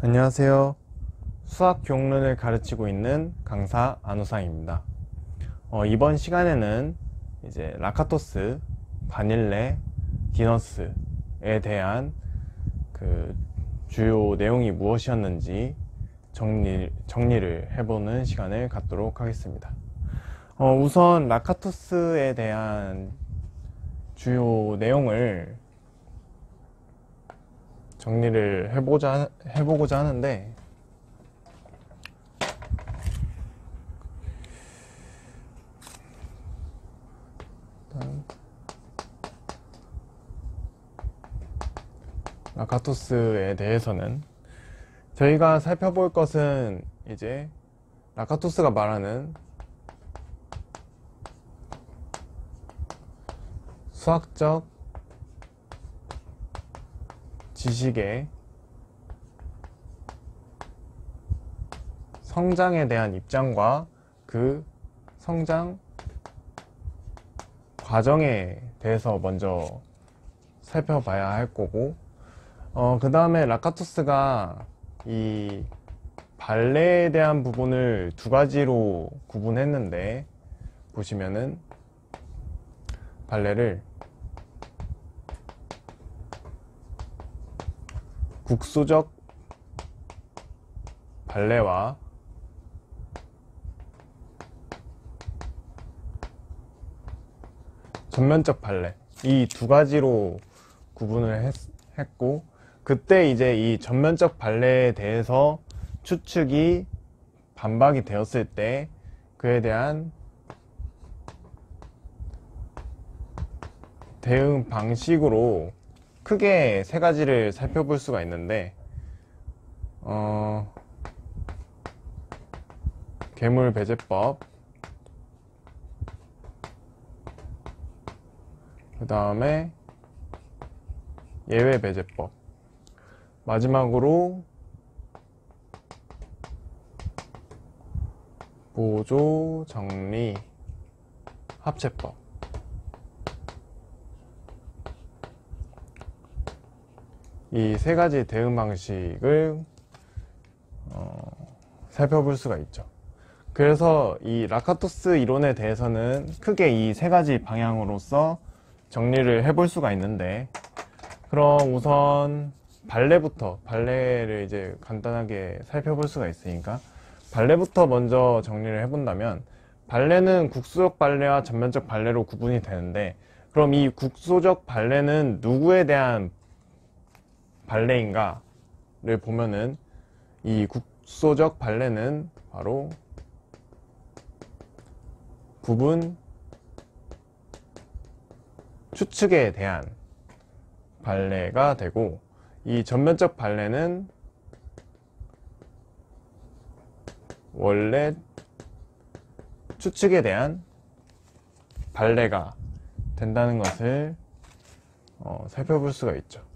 안녕하세요. 수학 교육론을 가르치고 있는 강사 안우상입니다. 이번 시간에는 이제 라카토스, 바닐레, 디너스에 대한 그 주요 내용이 무엇이었는지 정리를 해보는 시간을 갖도록 하겠습니다. 우선 라카토스에 대한 주요 내용을 정리를 해보고자 하는데, 라카토스에 대해서는 저희가 살펴볼 것은 이제 라카토스가 말하는 수학적 지식의 성장에 대한 입장과 그 성장 과정에 대해서 먼저 살펴봐야 할 거고, 그 다음에 라카토스가 이 발레에 대한 부분을 두 가지로 구분했는데, 보시면은 발레를 국소적 발레와 전면적 발레, 이 두 가지로 구분을 했고, 그때 이제 이 전면적 발레에 대해서 추측이 반박이 되었을 때 그에 대한 대응 방식으로 크게 세 가지를 살펴볼 수가 있는데, 괴물 배제법, 그 다음에 예외 배제법, 마지막으로 보조 정리 합체법. 이 세 가지 대응 방식을 살펴볼 수가 있죠. 그래서 이 라카토스 이론에 대해서는 크게 이 세 가지 방향으로서 정리를 해볼 수가 있는데, 그럼 우선 발레를 이제 간단하게 살펴볼 수가 있으니까 발레부터 먼저 정리를 해본다면, 발레는 국소적 발레와 전면적 발레로 구분이 되는데, 그럼 이 국소적 발레는 누구에 대한 발레인가를 보면은, 이 국소적 발레는 바로 부분 추측에 대한 발레가 되고, 이 전면적 발레는 원래 추측에 대한 발레가 된다는 것을 살펴볼 수가 있죠.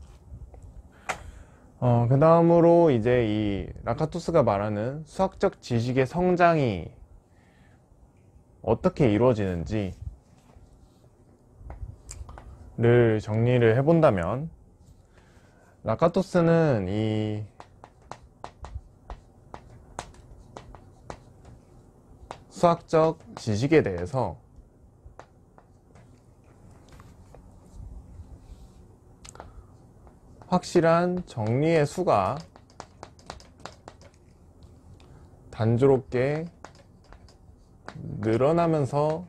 그 다음으로 이제 이 라카토스가 말하는 수학적 지식의 성장이 어떻게 이루어지는지를 정리를 해본다면, 라카토스는 이 수학적 지식에 대해서 확실한 정리의 수가 단조롭게 늘어나면서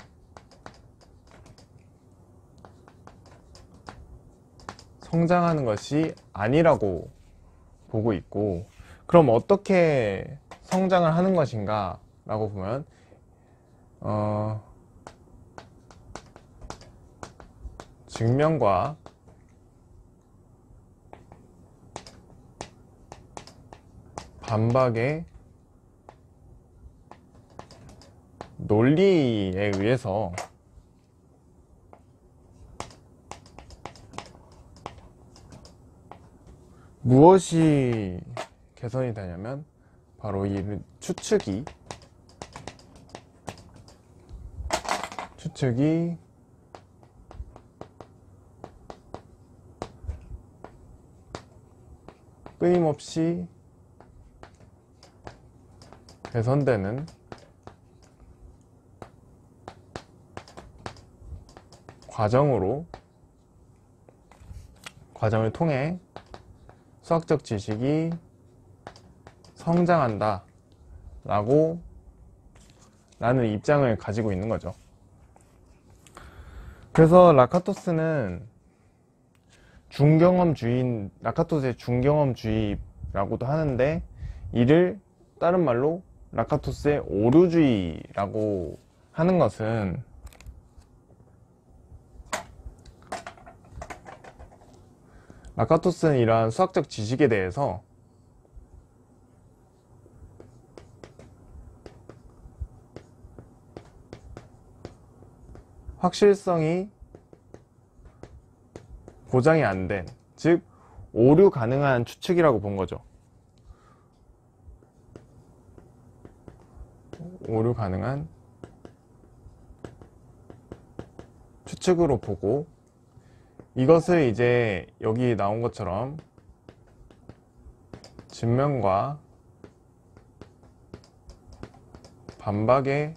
성장하는 것이 아니라고 보고 있고, 그럼 어떻게 성장을 하는 것인가 라고 보면, 증명과 반박의 논리에 의해서 무엇이 개선이 되냐면, 바로 이 추측이 끊임없이 개선되는 과정을 통해 수학적 지식이 성장한다 라는 입장을 가지고 있는 거죠. 그래서 라카토스의 중경험주의라고도 하는데, 이를 다른 말로 라카토스의 오류주의라고 하는 것은 라카토스는 이러한 수학적 지식에 대해서 확실성이 보장이 안 된, 즉 오류 가능한 추측이라고 본 거죠. 오류 가능한 추측으로 보고, 이것을 이제 여기 나온 것처럼 증명과 반박의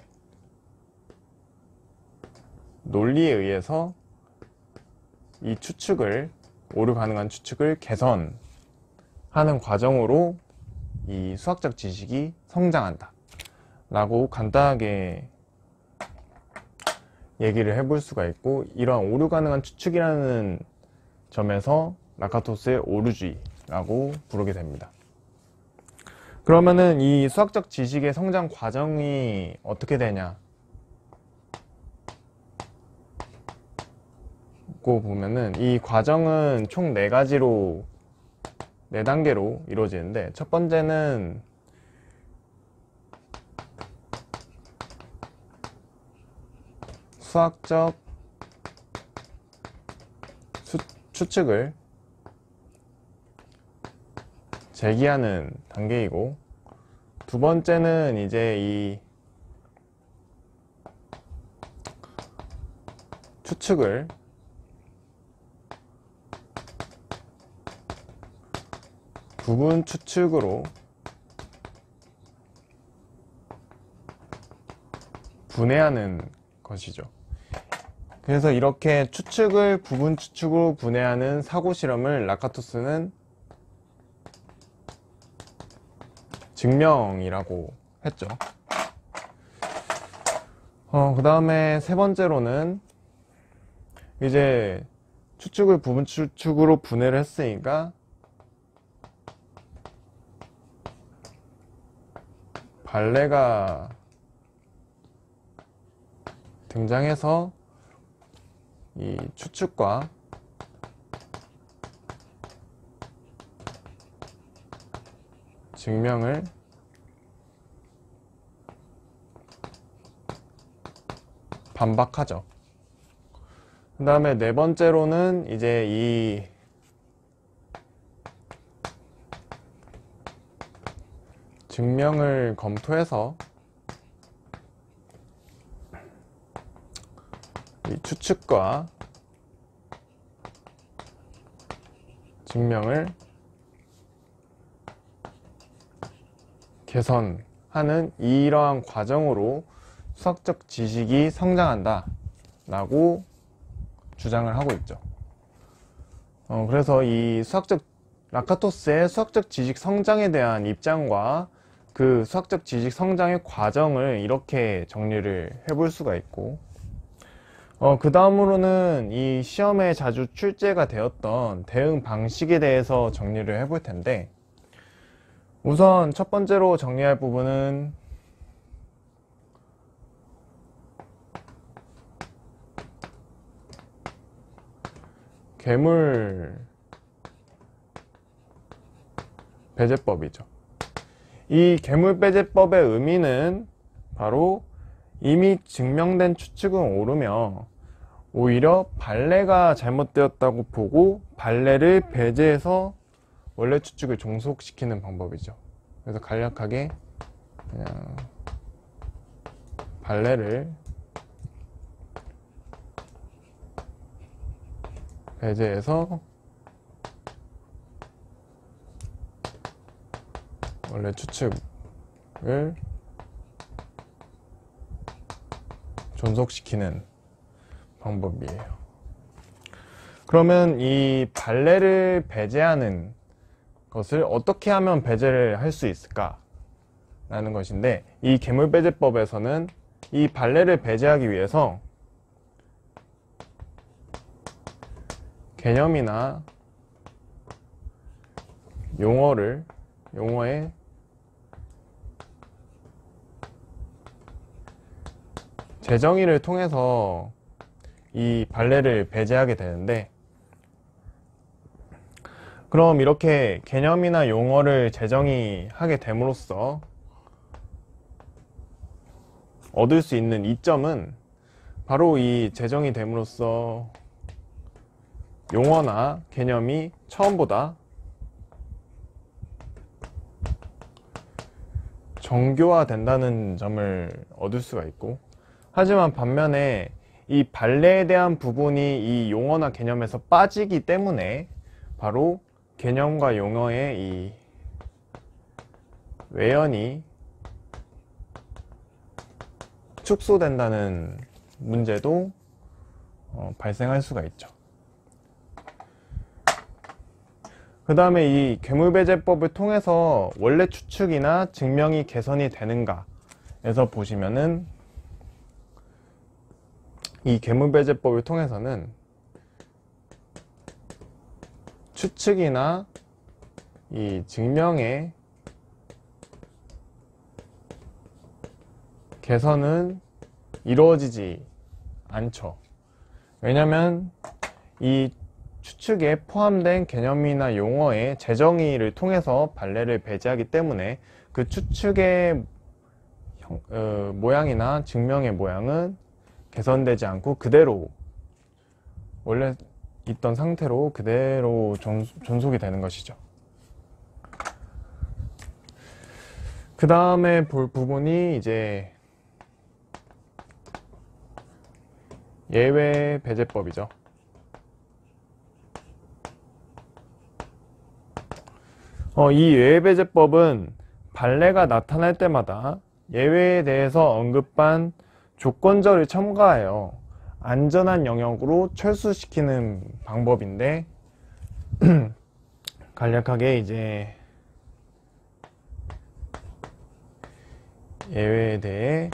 논리에 의해서 이 오류 가능한 추측을 개선하는 과정으로 이 수학적 지식이 성장한다 라고 간단하게 얘기를 해볼 수가 있고, 이러한 오류 가능한 추측이라는 점에서 라카토스의 오류주의라고 부르게 됩니다. 그러면은 이 수학적 지식의 성장 과정이 어떻게 되냐고 보면은, 이 과정은 총 4단계로 이루어지는데, 첫 번째는 수학적 추측을 제기하는 단계이고, 두 번째는 이제 이 추측을 부분 추측으로 분해하는 것이죠. 그래서 이렇게 추측을 부분 추측으로 분해하는 사고 실험을 라카토스는 증명이라고 했죠. 그 다음에 세 번째로는 이제 추측을 부분 추측으로 분해를 했으니까 발레가 등장해서 이 추측과 증명을 반박하죠. 그 다음에 네 번째로는 이제 이 증명을 검토해서 이 추측과 증명을 개선하는 이러한 과정으로 수학적 지식이 성장한다 라고 주장을 하고 있죠. 그래서 이 라카토스의 수학적 지식 성장에 대한 입장과 그 수학적 지식 성장의 과정을 이렇게 정리를 해볼 수가 있고, 그 다음으로는 이 시험에 자주 출제가 되었던 대응 방식에 대해서 정리를 해볼 텐데, 우선 첫 번째로 정리할 부분은 괴물 배제법이죠. 이 괴물 배제법의 의미는 바로 이미 증명된 추측은 옳으며 오히려 발레가 잘못되었다고 보고 발레를 배제해서 원래 추측을 종속시키는 방법이죠. 그래서 간략하게 그냥 발레를 배제해서 원래 추측을 존속시키는 방법이에요. 그러면 이 발레를 배제하는 것을 어떻게 하면 배제를 할 수 있을까? 라는 것인데, 이 괴물배제법에서는 이 발레를 배제하기 위해서 개념이나 용어의 재정의를 통해서 이 발레를 배제하게 되는데, 그럼 이렇게 개념이나 용어를 재정의하게 됨으로써 얻을 수 있는 이점은 바로 이 재정이 됨으로써 용어나 개념이 처음보다 정교화된다는 점을 얻을 수가 있고, 하지만 반면에 이 발레에 대한 부분이 이 용어나 개념에서 빠지기 때문에 바로 개념과 용어의 이 외연이 축소된다는 문제도 발생할 수가 있죠. 그 다음에 이 괴물배제법을 통해서 원래 추측이나 증명이 개선이 되는가에서 보시면은, 이 괴물배제법을 통해서는 추측이나 이 증명의 개선은 이루어지지 않죠. 왜냐면 이 추측에 포함된 개념이나 용어의 재정의를 통해서 발레를 배제하기 때문에 그 추측의 모양이나 증명의 모양은 개선되지 않고 그대로 원래 있던 상태로 그대로 존속이 되는 것이죠. 그 다음에 볼 부분이 이제 예외 배제법이죠. 이 예외 배제법은 발레가 나타날 때마다 예외에 대해서 언급한 조건절을 첨가하여 안전한 영역으로 철수시키는 방법인데, 간략하게 이제 예외에 대해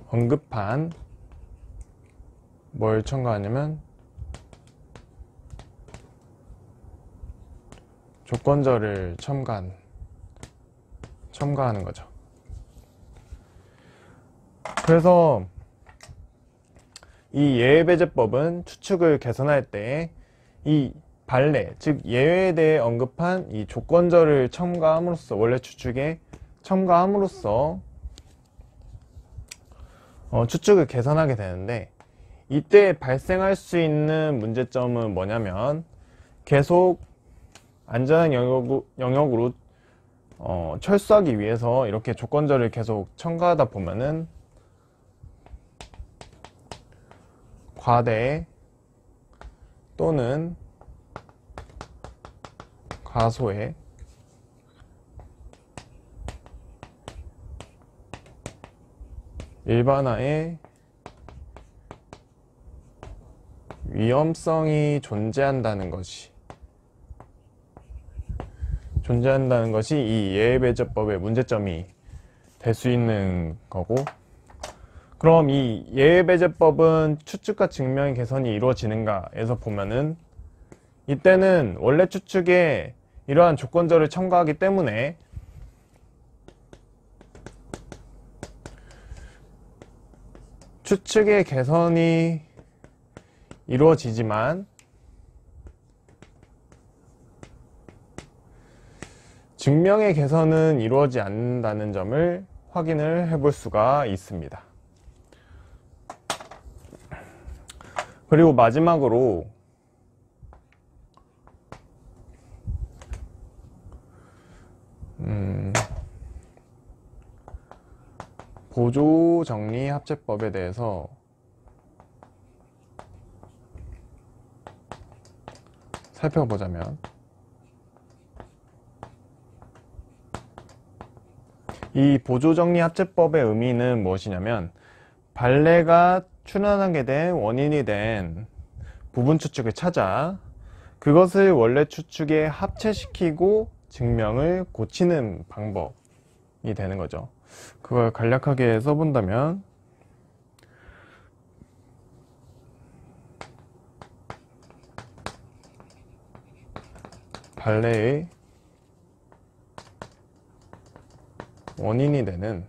언급한 뭘 첨가하냐면 조건절을 첨가하는 거죠. 그래서 이 예외배제법은 추측을 개선할 때 이 발레, 즉 예외에 대해 언급한 이 조건절을 첨가함으로써, 원래 추측에 첨가함으로써 추측을 개선하게 되는데, 이때 발생할 수 있는 문제점은 뭐냐면, 계속 안전한 영역으로 철수하기 위해서 이렇게 조건절을 계속 첨가하다 보면은 과대 또는 과소의 일반화의 위험성이 존재한다는 것이 이 예외배제법의 문제점이 될 수 있는 거고, 그럼 이 예외배제법은 추측과 증명의 개선이 이루어지는가에서 보면은, 이때는 원래 추측에 이러한 조건절을 첨가하기 때문에 추측의 개선이 이루어지지만 증명의 개선은 이루어지지 않는다는 점을 확인을 해볼 수가 있습니다. 그리고 마지막으로 보조정리합체법에 대해서 살펴보자면, 이 보조정리합제법의 의미는 무엇이냐면 발레가 출현하게 된 원인이 된 부분 추측을 찾아 그것을 원래 추측에 합체시키고 증명을 고치는 방법이 되는 거죠. 그걸 간략하게 써본다면 발레의 원인이 되는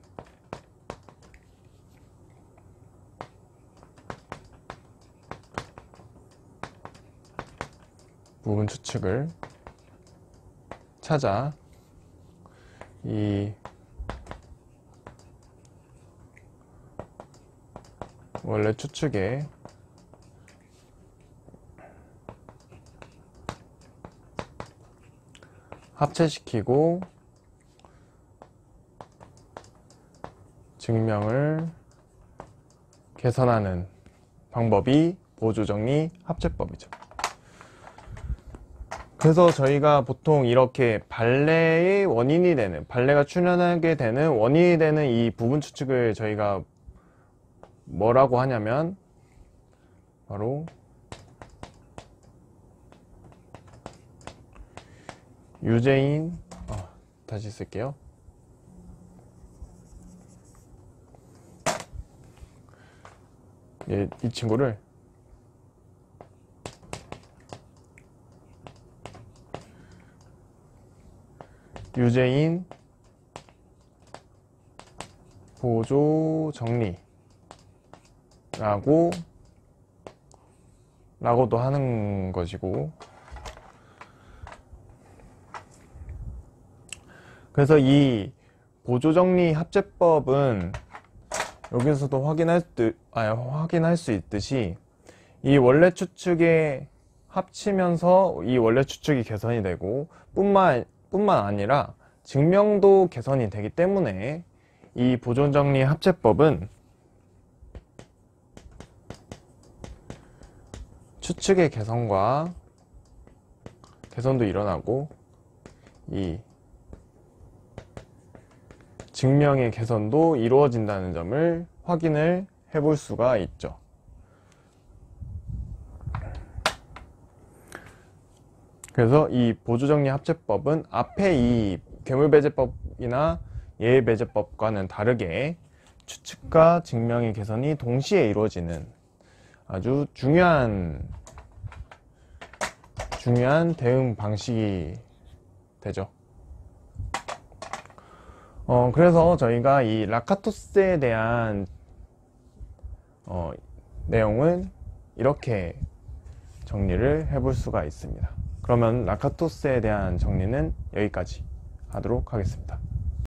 부분 추측을 찾아 이 원래 추측에 합체시키고 증명을 개선하는 방법이 보조정리 합체법이죠. 그래서 저희가 보통 이렇게 발레의 원인이 되는, 발레가 출현하게 되는 원인이 되는 이 부분 추측을 저희가 뭐라고 하냐면 바로 유제인, 다시 쓸게요. 이 친구를 유제인 보조 정리라고도 하는 것이고, 그래서 이 보조정리 합제법은 여기서도 확인할 수 있듯이 이 원래 추측에 합치면서 이 원래 추측이 개선이 되고 뿐만 아니라 증명도 개선이 되기 때문에 이 보조정리 합제법은 추측의 개선도 일어나고 이 증명의 개선도 이루어진다는 점을 확인을 해볼 수가 있죠. 그래서 이 보조정리 합체법은 앞에 이 괴물배제법이나 예외배제법과는 다르게 추측과 증명의 개선이 동시에 이루어지는 아주 중요한 대응 방식이 되죠. 그래서 저희가 이 라카토스에 대한 내용은 이렇게 정리를 해볼 수가 있습니다. 그러면 라카토스에 대한 정리는 여기까지 하도록 하겠습니다.